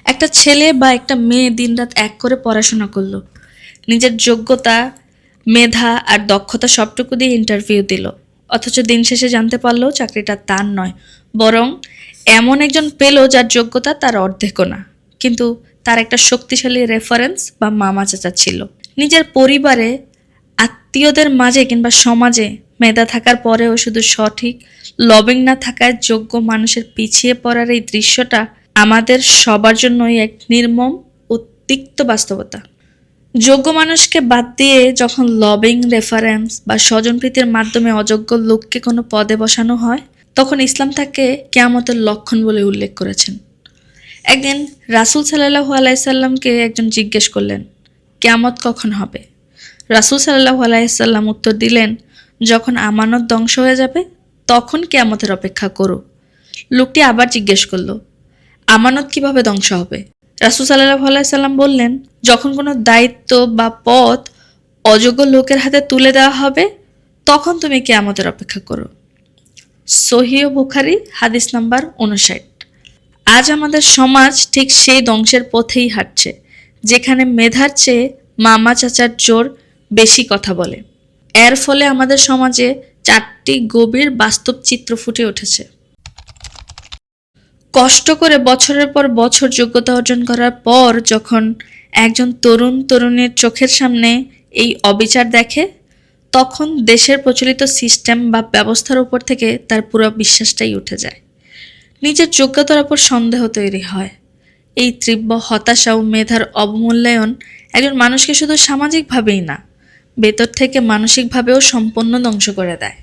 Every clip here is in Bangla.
একটা ছেলে বা একটা মেয়ে দিনরাত এক করে পড়াশোনা করলো, নিজের যোগ্যতা, মেধা আর দক্ষতা সবটুকু দিয়ে ইন্টারভিউ দিল, অথচ দিন শেষে জানতে পারলো চাকরিটা তার নয়, বরং এমন একজন পেল যার যোগ্যতা তার অর্ধেকও না, কিন্তু তার একটা শক্তিশালী রেফারেন্স বা মামা চাচা ছিল। নিজের পরিবারে, আত্মীয়দের মাঝে কিংবা সমাজে মেধা থাকার পরেও শুধু সঠিক লবিং না থাকায় যোগ্য মানুষের পিছিয়ে পড়ার এই দৃশ্যটা আমাদের সবার জন্যই এক নির্মম ও তিক্ত বাস্তবতা। যোগ্য মানুষকে বাদ দিয়ে যখন লবিং, রেফারেন্স বা স্বজনপ্রীতির মাধ্যমে অযোগ্য লোককে কোনো পদে বসানো হয়, তখন ইসলাম তাকে কিয়ামতের লক্ষণ বলে উল্লেখ করেছেন। একদিন রাসূল সাল্লাল্লাহু আলাইহি সাল্লামকে একজন জিজ্ঞেস করলেন, কিয়ামত কখন হবে? রাসূল সাল্লাল্লাহু আলাইহি সাল্লাম উত্তর দিলেন, যখন আমানত ধ্বংস হয়ে যাবে তখন কিয়ামতের অপেক্ষা করো। লোকটি আবার জিজ্ঞেস করলো, আমানত কিভাবে ধ্বংস হবে? রাসূল সাল্লাল্লাহু আলাইহি সাল্লাম বললেন, যখন কোনো দায়িত্ব বা পদ অযোগ্য লোকের হাতে তুলে দেওয়া হবে তখন তুমি কিয়ামতের অপেক্ষা করো। সহিহ বুখারী হাদিস নাম্বার 59। আজ আমাদের সমাজ ঠিক সেই ধ্বংসের পথেই হাঁটছে, যেখানে মেধার চেয়ে মামা চাচার জোর বেশি কথা বলে। এর ফলে আমাদের সমাজে চারটি গভীর বাস্তব চিত্র ফুটে উঠেছে। কষ্ট করে বছরের পর বছর যোগ্যতা অর্জন করার পর যখন একজন তরুণ তরুণীর চোখের সামনে এই অবিচার দেখে, তখন দেশের প্রচলিত সিস্টেম বা ব্যবস্থার উপর থেকে তার পুরো বিশ্বাসটাই উঠে যায়। নিজের যোগ্যতার উপর সন্দেহ তৈরি হয়। এই তীব্র হতাশা ও মেধার অবমূল্যায়ন একজন মানুষকে শুধু সামাজিকভাবেই না, ভেতর থেকে মানসিকভাবেও সম্পূর্ণ ধ্বংস করে দেয়।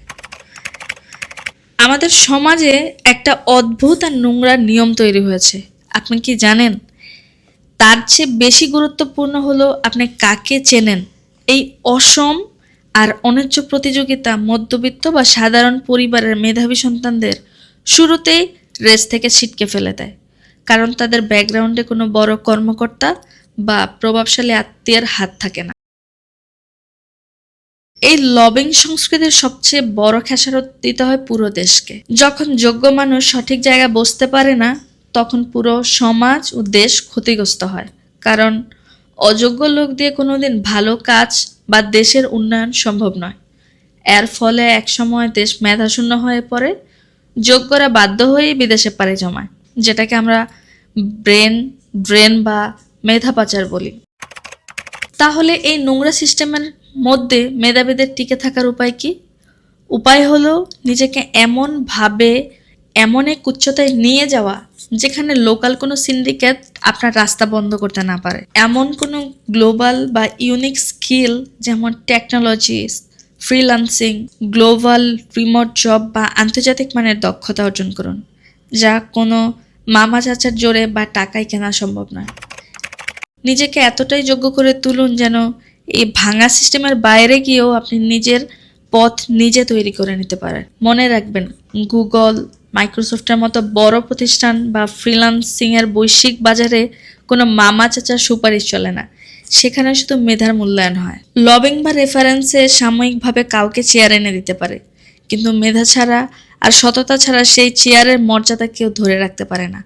আমাদের সমাজে একটা অদ্ভুত আর নোংরা নিয়ম তৈরি হয়েছে, আপনি কি জানেন? তার চেয়ে বেশি গুরুত্বপূর্ণ হলো আপনি কাকে চেনেন। এই অসম আর অন্যায্য প্রতিযোগিতা মধ্যবিত্ত বা সাধারণ পরিবারের মেধাবী সন্তানদের শুরুতেই রেস থেকে ছিটকে ফেলে দেয়, কারণ তাদের ব্যাকগ্রাউন্ডে কোনো বড় কর্মকর্তা বা প্রভাবশালী আত্মীয়ের হাত থাকে না। এই লবিং সংস্কৃতির সবচেয়ে বড় খেসারত দিতে হয় পুরো দেশকে। যখন যোগ্য মানুষ সঠিক জায়গায় বসতে পারে না, তখন পুরো সমাজ ও দেশ ক্ষতিগ্রস্ত হয়, কারণ অযোগ্য লোক দিয়ে কোনোদিন ভালো কাজ বা দেশের উন্নয়ন সম্ভব নয়। এর ফলে একসময় দেশ মেধাশূন্য হয়ে পড়ে, যোগ্যরা বাধ্য হয়েই বিদেশে পাড়ি জমায়, যেটাকে আমরা ব্রেন ড্রেন বা মেধা পাচার বলি। তাহলে এই নোংরা সিস্টেমের মধ্যে মেধাবীদের টিকে থাকার উপায় কি? উপায় হলো নিজেকে এমন এক উচ্চতায় নিয়ে যাওয়া যেখানে লোকাল কোনো সিন্ডিকেট আপনার রাস্তা বন্ধ করতে না পারে। এমন কোনো গ্লোবাল বা ইউনিক স্কিল যেমন technology, freelancing, global remote job বা আন্তর্জাতিক মানের দক্ষতা অর্জন করুন, যা কোনো মামা চাচার জোরে বা টাকায় কেনা সম্ভব নয়। নিজেকে এতটাই যোগ্য করে তুলুন যেন এই ভাঙা সিস্টেমের বাইরে গিয়েও আপনি নিজের পথ নিজে তৈরি করে নিতে পারেন। মনে রাখবেন, গুগল, মাইক্রোসফটের মতো বড় প্রতিষ্ঠান বা ফ্রিল্যান্সিংয়ের বৈশ্বিক বাজারে কোনো মামা চাচার সুপারিশ চলে না, সেখানে শুধু মেধার মূল্যায়ন হয়। লবিং বা রেফারেন্সে সাময়িকভাবে কাউকে চেয়ার এনে দিতে পারে, কিন্তু মেধা ছাড়া আর সততা ছাড়া সেই চেয়ারের মর্যাদা কেউ ধরে রাখতে পারে না।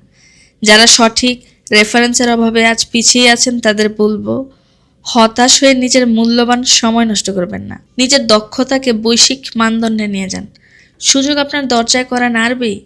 যারা সঠিক রেফারেন্সের অভাবে আজ পিছিয়ে আছেন তাদের বলবো, হতাশ হয়ে নিজের মূল্যবান সময় নষ্ট করবেন না। নিজের দক্ষতাকে বৈশ্বিক মানদণ্ডে নিয়ে যান। সুযোগ আপনার দরজায় করা নাড়বেই।